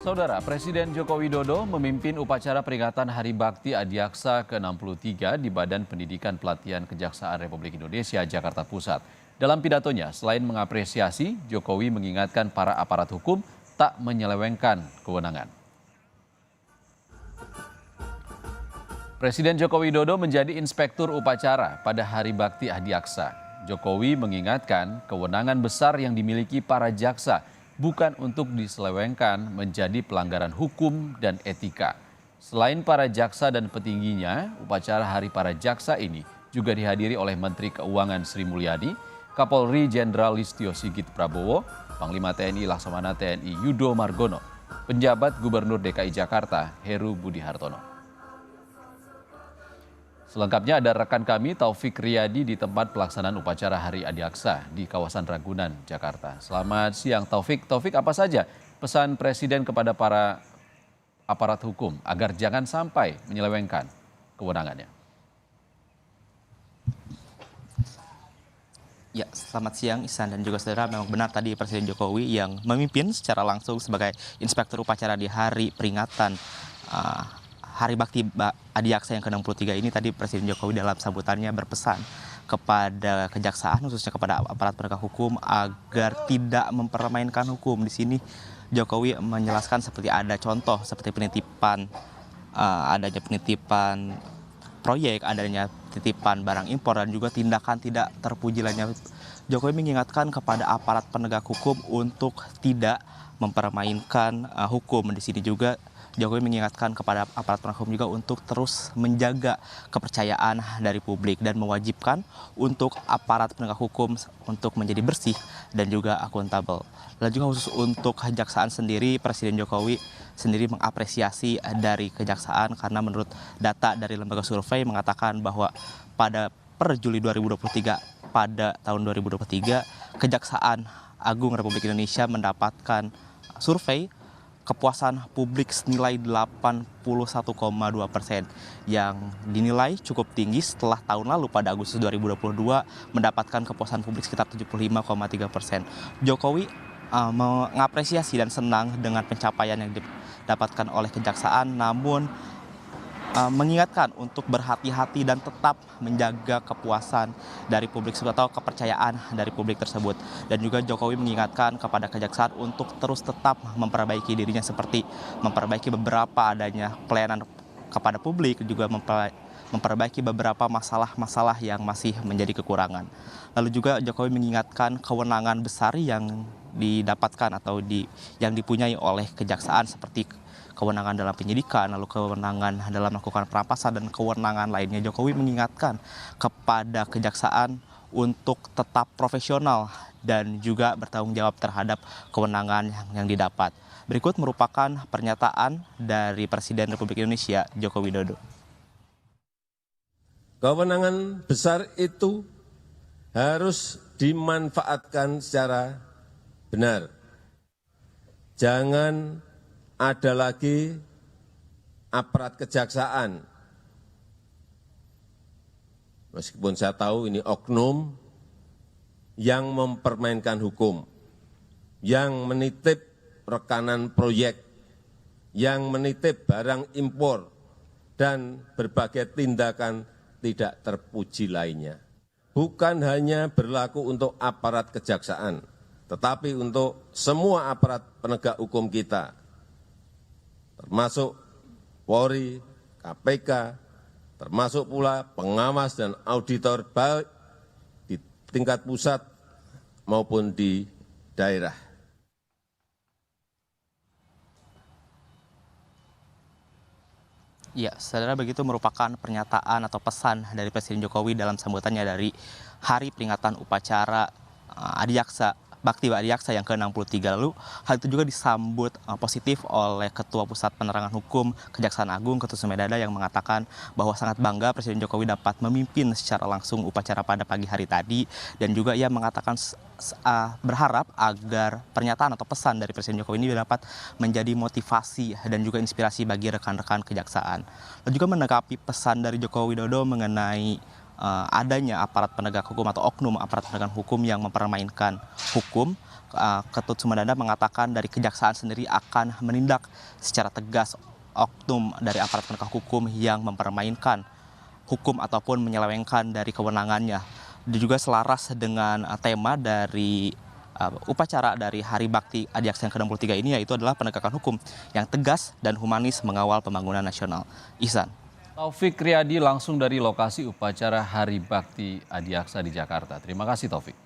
Saudara, Presiden Joko Widodo memimpin upacara peringatan Hari Bakti Adiaksa ke-63 di Badan Pendidikan Pelatihan Kejaksaan Republik Indonesia, Jakarta Pusat. Dalam pidatonya, selain mengapresiasi, Jokowi mengingatkan para aparat hukum tak menyelewengkan kewenangan. Presiden Joko Widodo menjadi inspektur upacara pada Hari Bakti Adiaksa. Jokowi mengingatkan kewenangan besar yang dimiliki para jaksa bukan untuk diselewengkan menjadi pelanggaran hukum dan etika. Selain para jaksa dan petingginya, upacara Hari Para Jaksa ini juga dihadiri oleh Menteri Keuangan Sri Mulyani, Kapolri Jenderal Listio Sigit Prabowo, Panglima TNI Laksamana TNI Yudo Margono, penjabat Gubernur DKI Jakarta Heru Budi Hartono. Selengkapnya ada rekan kami Taufik Riyadi di tempat pelaksanaan upacara Hari Adiaksa di kawasan Ragunan, Jakarta. Selamat siang Taufik. Taufik, apa saja pesan Presiden kepada para aparat hukum agar jangan sampai menyelewengkan kewenangannya? Ya, selamat siang Ihsan dan juga saudara. Memang benar tadi Presiden Jokowi yang memimpin secara langsung sebagai inspektur upacara di hari peringatan Hari Bakti Adiaksa yang ke-63 ini. Tadi Presiden Jokowi dalam sambutannya berpesan kepada kejaksaan, khususnya kepada aparat penegak hukum agar tidak mempermainkan hukum. Di sini Jokowi menjelaskan seperti ada contoh seperti adanya penitipan proyek, adanya titipan barang impor dan juga tindakan tidak terpuji lainnya. Jokowi mengingatkan kepada aparat penegak hukum untuk tidak mempermainkan hukum. Di sini juga Jokowi mengingatkan kepada aparat penegak hukum juga untuk terus menjaga kepercayaan dari publik dan mewajibkan untuk aparat penegak hukum untuk menjadi bersih dan juga akuntabel. Dan juga khusus untuk kejaksaan sendiri, Presiden Jokowi sendiri mengapresiasi dari kejaksaan karena menurut data dari lembaga survei mengatakan bahwa per Juli 2023 pada tahun 2023 Kejaksaan Agung Republik Indonesia mendapatkan survei kepuasan publik senilai 81,2% yang dinilai cukup tinggi setelah tahun lalu pada Agustus 2022 mendapatkan kepuasan publik sekitar 75,3%. Jokowi mengapresiasi dan senang dengan pencapaian yang didapatkan oleh kejaksaan, namun mengingatkan untuk berhati-hati dan tetap menjaga kepuasan dari publik atau kepercayaan dari publik tersebut. Dan juga Jokowi mengingatkan kepada kejaksaan untuk terus tetap memperbaiki dirinya seperti memperbaiki beberapa adanya pelayanan kepada publik, juga memperbaiki beberapa masalah-masalah yang masih menjadi kekurangan. Lalu juga Jokowi mengingatkan kewenangan besar yang didapatkan atau yang dipunyai oleh kejaksaan seperti kewenangan dalam penyidikan, lalu kewenangan dalam melakukan perampasan dan kewenangan lainnya. Jokowi mengingatkan kepada kejaksaan untuk tetap profesional dan juga bertanggung jawab terhadap kewenangan yang didapat. Berikut merupakan pernyataan dari Presiden Republik Indonesia Joko Widodo. Kewenangan besar itu harus dimanfaatkan secara benar. Jangan ada lagi aparat kejaksaan, meskipun saya tahu ini oknum yang mempermainkan hukum, yang menitip rekanan proyek, yang menitip barang impor, dan berbagai tindakan tidak terpuji lainnya. Bukan hanya berlaku untuk aparat kejaksaan, tetapi untuk semua aparat penegak hukum kita, termasuk Polri, KPK, termasuk pula pengawas dan auditor baik di tingkat pusat maupun di daerah. Ya, saudara, begitu merupakan pernyataan atau pesan dari Presiden Jokowi dalam sambutannya dari Hari Peringatan Upacara Adiaksa Bakti Adiaksa yang ke-63. Lalu hal itu juga disambut positif oleh Ketua Pusat Penerangan Hukum Kejaksaan Agung Ketut Sumedada yang mengatakan bahwa sangat bangga Presiden Jokowi dapat memimpin secara langsung upacara pada pagi hari tadi, dan juga ia mengatakan berharap agar pernyataan atau pesan dari Presiden Jokowi ini dapat menjadi motivasi dan juga inspirasi bagi rekan-rekan kejaksaan. Dan juga menanggapi pesan dari Joko Widodo mengenai adanya aparat penegak hukum atau oknum aparat penegak hukum yang mempermainkan hukum. Ketut Sumedana mengatakan dari kejaksaan sendiri akan menindak secara tegas oknum dari aparat penegak hukum yang mempermainkan hukum ataupun menyelewengkan dari kewenangannya. Dan juga selaras dengan tema dari upacara dari Hari Bakti Adiaksa yang ke-63 ini, yaitu adalah penegakan hukum yang tegas dan humanis mengawal pembangunan nasional. Ihsan. Taufik Riyadi langsung dari lokasi upacara Hari Bakti Adiaksa di Jakarta. Terima kasih Taufik.